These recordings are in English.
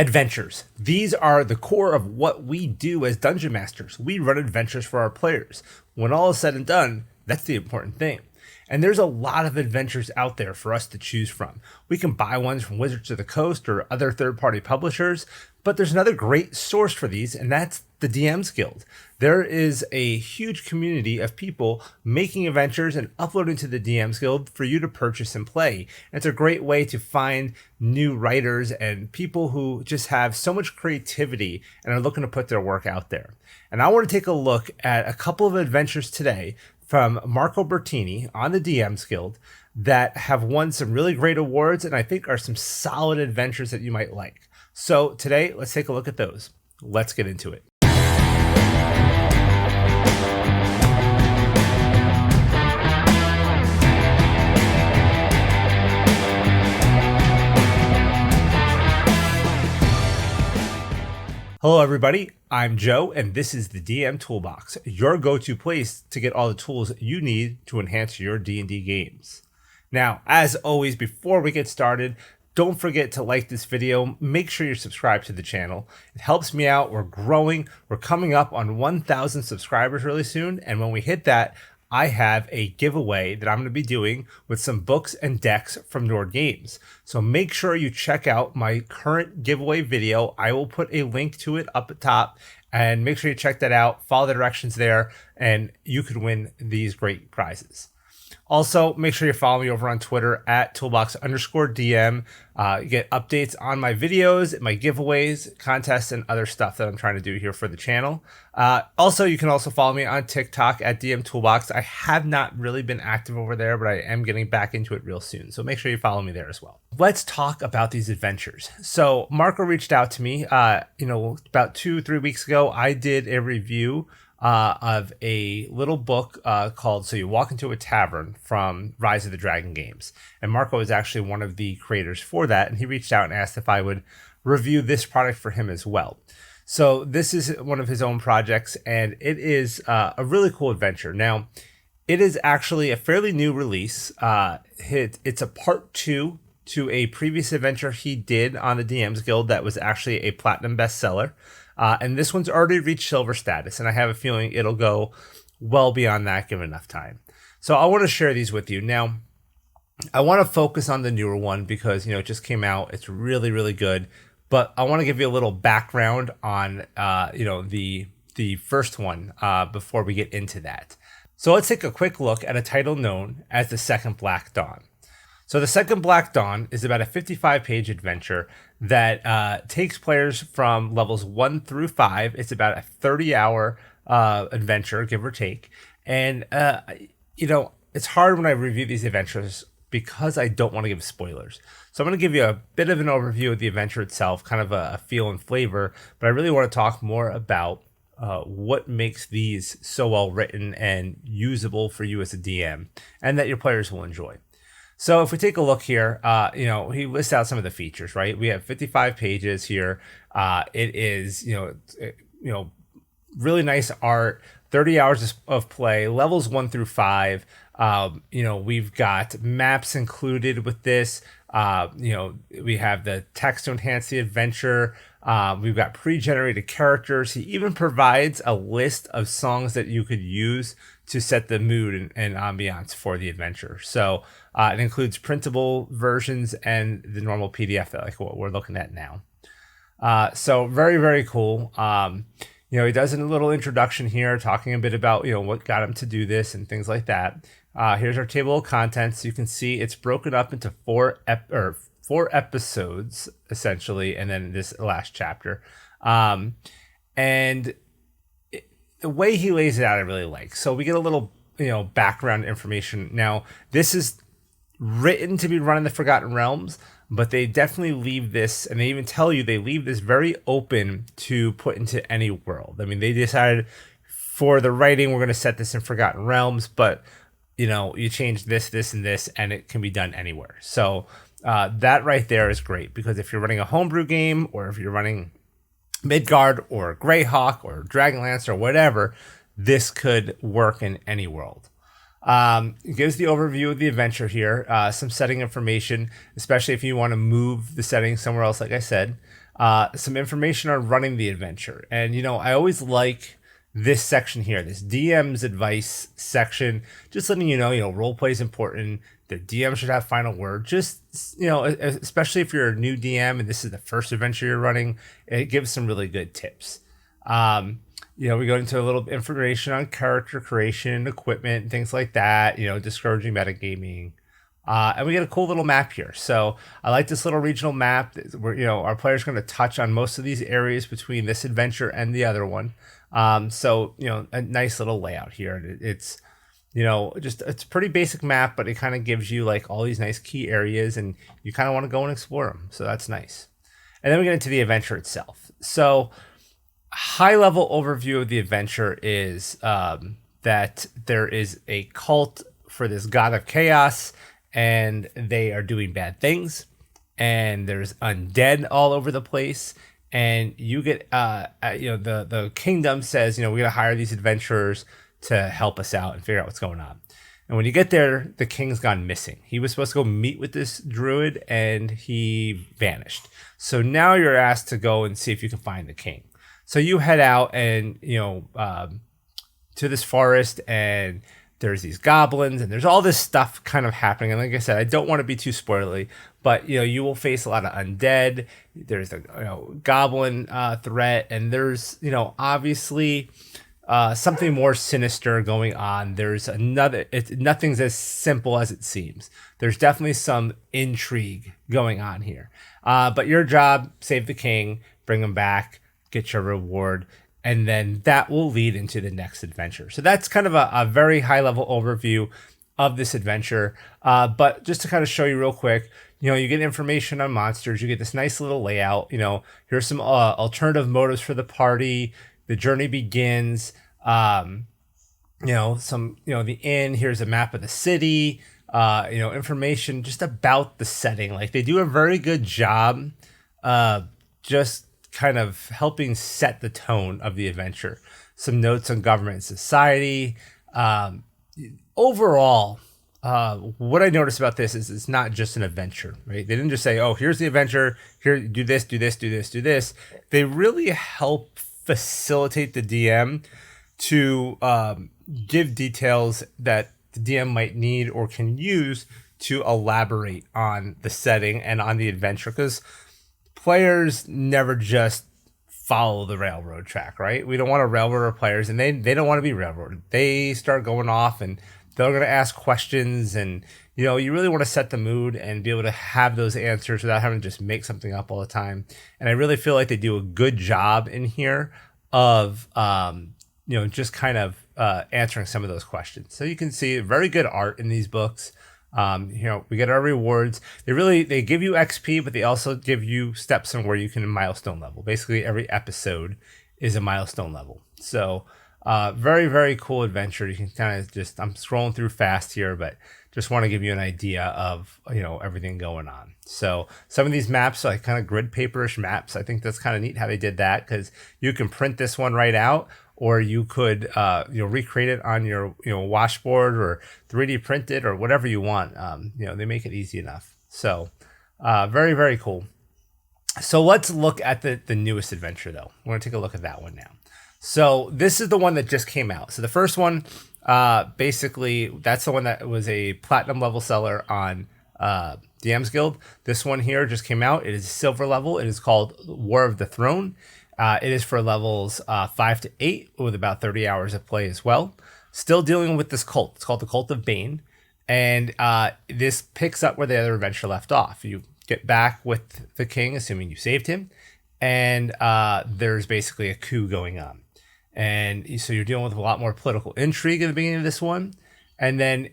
Adventures. These are the core of what we do as dungeon masters. We run adventures for our players. When all is said and done, that's the important thing. And there's a lot of adventures out there for us to choose from. We can buy ones from Wizards of the Coast or other third-party publishers, but there's another great source for these, and that's the DM's Guild. There is a huge community of people making adventures and uploading to the DM's Guild for you to purchase and play. And it's a great way to find new writers and people who just have so much creativity and are looking to put their work out there. And I want to take a look at a couple of adventures today from Marco Bertini on the DM's Guild that have won some really great awards and I think are some solid adventures that you might like. So today, let's take a look at those. Let's get into it. Hello everybody, I'm Joe and this is the DM Toolbox, your go-to place to get all the tools you need to enhance your D&D games. Now, as always, before we get started, don't forget to like this video. Make sure you're subscribed to the channel. It helps me out. We're growing. We're coming up on 1,000 subscribers really soon. And when we hit that, I have a giveaway that I'm going to be doing with some books and decks from Nord Games. So make sure you check out my current giveaway video. I will put a link to it up at top and make sure you check that out. Follow the directions there and you could win these great prizes. Also, make sure you follow me over on Twitter at toolbox_DM. You get updates on my videos, my giveaways, contests, and other stuff that I'm trying to do here for the channel. Also, you can also follow me on TikTok at DM Toolbox. I have not really been active over there, but I am getting back into it real soon. So make sure you follow me there as well. Let's talk about these adventures. So Marco reached out to me, about 2-3 weeks ago. I did a review of a little book called So You Walk Into a Tavern from Rise of the Dragon Games. And Marco is actually one of the creators for that. And he reached out and asked if I would review this product for him as well. So this is one of his own projects and it is a really cool adventure. Now, it is actually a fairly new release. It's a part 2 to a previous adventure he did on the DM's Guild that was actually a platinum bestseller. And this one's already reached silver status, and I have a feeling it'll go well beyond that given enough time. So I want to share these with you. Now, I want to focus on the newer one because, it just came out. It's really, really good. But I want to give you a little background on, the first one before we get into that. So let's take a quick look at a title known as The Second Black Dawn. So The Second Black Dawn is about a 55-page adventure that takes players from levels 1 through 5. It's about a 30-hour adventure, give or take. And, it's hard when I review these adventures because I don't want to give spoilers. So I'm going to give you a bit of an overview of the adventure itself, kind of a feel and flavor. But I really want to talk more about what makes these so well written and usable for you as a DM and that your players will enjoy. So if we take a look here, he lists out some of the features, right? We have 55 pages here. It is, really nice art, 30 hours of play, levels 1 through 5. We've got maps included with this. We have the text to enhance the adventure. We've got pre-generated characters. He even provides a list of songs that you could use to set the mood and ambiance for the adventure. So it includes printable versions and the normal PDF, like what we're looking at now. So very, very cool. He does a little introduction here, talking a bit about, what got him to do this and things like that. Here's our table of contents. You can see it's broken up into four episodes, essentially, and then this last chapter. And the way he lays it out, I really like. So we get a little, background information. Now, this is written to be run in the Forgotten Realms, but they definitely leave this, and they even tell you they leave this very open to put into any world. I mean, they decided for the writing, we're going to set this in Forgotten Realms, but, you change this, this, and this, and it can be done anywhere. So that right there is great, because if you're running a homebrew game, or if you're running Midgard or Greyhawk or Dragonlance or whatever, this could work in any world. It gives the overview of the adventure here, some setting information, especially if you want to move the setting somewhere else, like I said. some information on running the adventure. And, I always like this section here, this DM's advice section, just letting role play is important. The DM should have final word. Just, especially if you're a new DM and this is the first adventure you're running, it gives some really good tips. We go into a little information on character creation, equipment, and things like that, discouraging metagaming. And we get a cool little map here. So I like this little regional map where, our players are going to touch on most of these areas between this adventure and the other one. So, a nice little layout here. It's, it's a pretty basic map, but it kind of gives you like all these nice key areas and you kind of want to go and explore them. So that's nice. And then we get into the adventure itself. So high level overview of the adventure is that there is a cult for this god of chaos and they are doing bad things and there's undead all over the place. And you get, the kingdom says, we're going to hire these adventurers to help us out and figure out what's going on. And when you get there, the king's gone missing. He was supposed to go meet with this druid and he vanished. So now you're asked to go and see if you can find the king. So you head out and, to this forest and there's these goblins and there's all this stuff kind of happening. And like I said, I don't want to be too spoilery, but, you will face a lot of undead. There's a goblin threat and there's, obviously something more sinister going on. There's nothing's as simple as it seems. There's definitely some intrigue going on here. But your job, save the king, bring him back, get your reward, and then that will lead into the next adventure. So that's kind of a very high level overview of this adventure. But just to kind of show you real quick, you get information on monsters, you get this nice little layout, here's some alternative motives for the party. The journey begins, the inn, here's a map of the city, information just about the setting. Like they do a very good job, just kind of helping set the tone of the adventure. Some notes on government and society. Overall, what I noticed about this is it's not just an adventure, right? They didn't just say, oh, here's the adventure, here, do this, do this, do this, do this. They really help facilitate the DM to give details that the DM might need or can use to elaborate on the setting and on the adventure, because players never just follow the railroad track, right? We don't want to railroad our players, and they don't want to be railroaded. They start going off and they're going to ask questions, and you really want to set the mood and be able to have those answers without having to just make something up all the time. And I really feel like they do a good job in here of just kind of answering some of those questions. So you can see very good art in these books. We get our rewards. They give you XP, but they also give you steps on where you can milestone level. Basically, every episode is a milestone level. So very, very cool adventure. You can kind of I'm scrolling through fast here, but just want to give you an idea of, everything going on. So some of these maps are like kind of grid paperish maps. I think that's kind of neat how they did that, because you can print this one right out, or you could, recreate it on your, washboard or 3D print it or whatever you want. They make it easy enough. So very, very cool. So let's look at the newest adventure, though. We're going to take a look at that one now. So this is the one that just came out. So the first one, basically, that's the one that was a platinum level seller on DM's Guild. This one here just came out. It is a silver level. It is called War of the Throne. It is for levels 5 to 8 with about 30 hours of play as well. Still dealing with this cult. It's called the Cult of Bane. And this picks up where the other adventure left off. You get back with the king, assuming you saved him. And there's basically a coup going on. And so you're dealing with a lot more political intrigue in the beginning of this one. And then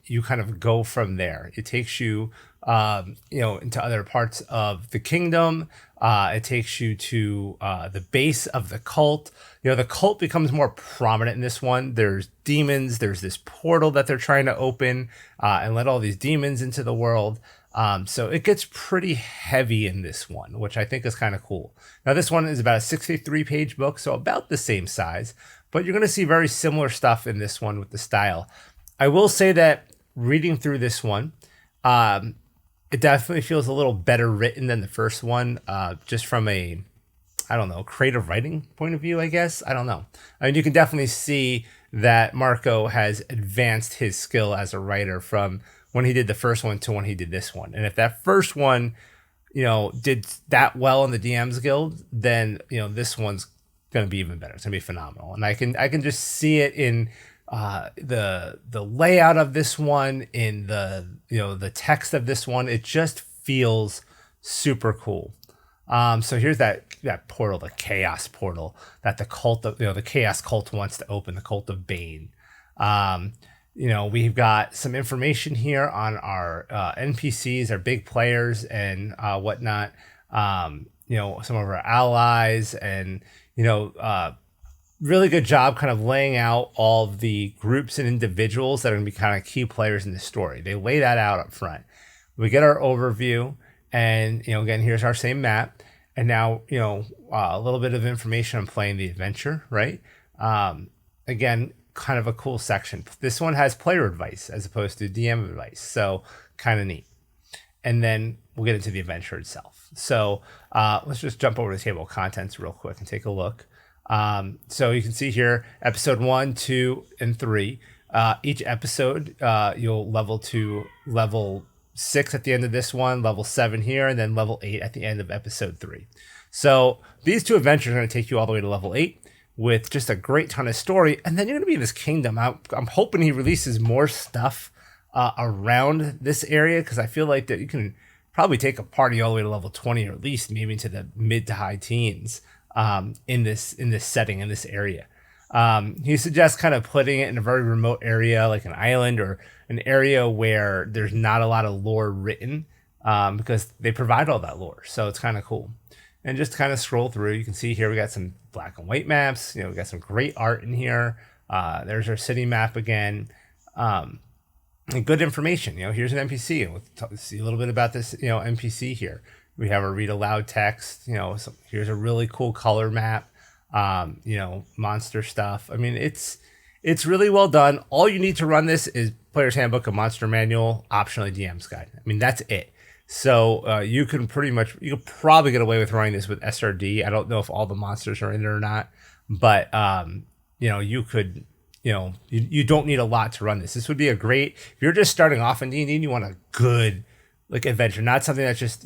you kind of go from there. It takes you, into other parts of the kingdom. It takes you to the base of the cult. The cult becomes more prominent in this one. There's demons. There's this portal that they're trying to open and let all these demons into the world. So it gets pretty heavy in this one, which I think is kind of cool. Now, this one is about a 63-page book, so about the same size, but you're going to see very similar stuff in this one with the style. I will say that reading through this one, it definitely feels a little better written than the first one, just from a, I don't know, creative writing point of view, I guess. I don't know. I mean, you can definitely see that Marco has advanced his skill as a writer from when he did the first one to when he did this one. And if that first one, did that well in the DMs Guild, then, this one's going to be even better. It's going to be phenomenal. And I can just see it in the layout of this one, in the text of this one. It just feels super cool. So here's that portal, the chaos portal that the cult of the chaos cult wants to open, the cult of Bane. We've got some information here on our NPCs, our big players and whatnot. Some of our allies, and really good job kind of laying out all of the groups and individuals that are going to be kind of key players in the story. They lay that out up front. We get our overview, and again, here's our same map, and now a little bit of information on playing the adventure, right? Again, kind of a cool section. This one has player advice as opposed to DM advice, so kind of neat. And then we'll get into the adventure itself. So let's just jump over to the table of contents real quick and take a look. So you can see here episode 1, 2, and 3. Each episode you'll level to level 6 at the end of this one, level 7 here, and then level 8 at the end of episode 3. So these two adventures are going to take you all the way to level 8 with just a great ton of story, and then you're going to be in this kingdom. I'm hoping he releases more stuff around this area, because I feel like that you can probably take a party all the way to level 20, or at least maybe into the mid to high teens in this setting, in this area. He suggests kind of putting it in a very remote area, like an island or an area where there's not a lot of lore written, because they provide all that lore. So it's kind of cool. And just kind of scroll through, you can see here we got some black and white maps. We got some great art in here. There's our city map again. And good information. Here's an NPC. We'll see a little bit about this, NPC here. We have a read aloud text. Here's a really cool color map. Monster stuff. I mean, it's really well done. All you need to run this is Player's Handbook, a monster manual, optionally DM's guide. I mean, that's it. So you could probably get away with running this with SRD. I don't know if all the monsters are in it or not, but you could. You don't need a lot to run this. This would be a great, if you're just starting off in D&D and you want a good adventure, not something that's just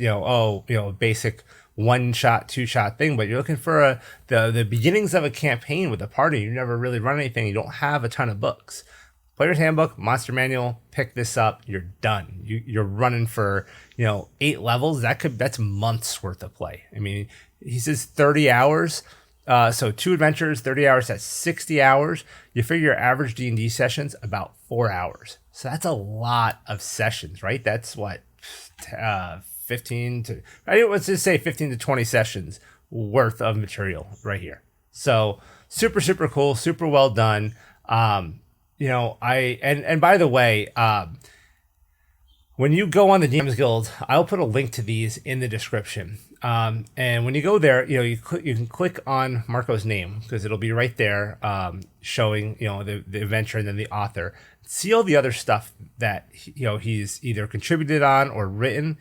basic one shot, two shot thing, but you're looking for the beginnings of a campaign with a party. You never really run anything. You don't have a ton of books. Player's Handbook, Monster Manual, pick this up. You're done. You're running for 8 levels. That's months worth of play. I mean, he says 30 hours. So 2 adventures, 30 hours. That's 60 hours. You figure your average D&D sessions about 4 hours. So that's a lot of sessions, right? That's what 15 to let's just say 15 to 20 sessions worth of material right here. So super, super cool, super well done. And by the way, when you go on the DMs Guild, I'll put a link to these in the description. And when you go there, you can click on Marco's name, because it'll be right there, showing the adventure and then the author. See all the other stuff that he's either contributed on or written.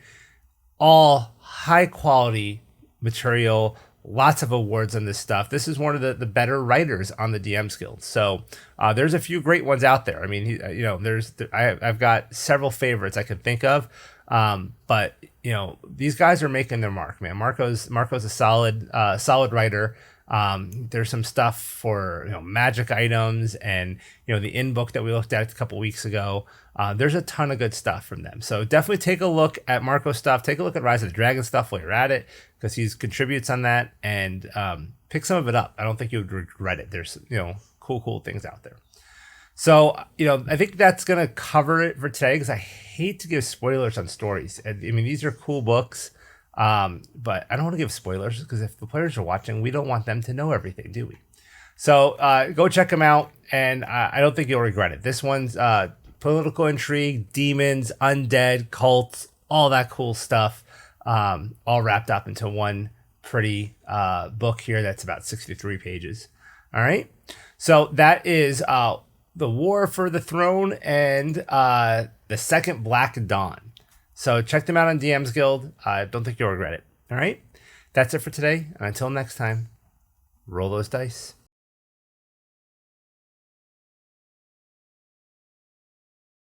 All high quality material. Lots of awards on this stuff. This is one of the better writers on the DMs Guild. So there's a few great ones out there. I mean, I've got several favorites I could think of, but these guys are making their mark, man. Marco's a solid writer. There's some stuff for magic items and the in book that we looked at a couple weeks ago. There's a ton of good stuff from them. So definitely take a look at Marco's stuff. Take a look at Rise of the Dragon stuff while you're at it, because he contributes on that, and pick some of it up. I don't think you would regret it. There's cool things out there. So I think that's gonna cover it for today, because I hate to give spoilers on stories. I mean, these are cool books. But I don't want to give spoilers, because if the players are watching, we don't want them to know everything, do we? So go check them out, and I don't think you'll regret it. This one's political intrigue, demons, undead, cults, all that cool stuff, all wrapped up into one pretty book here that's about 63 pages. All right, so that is The War for the Throne and The Second Black Dawn. So check them out on DM's Guild. I don't think you'll regret it. All right? That's it for today. And until next time, roll those dice.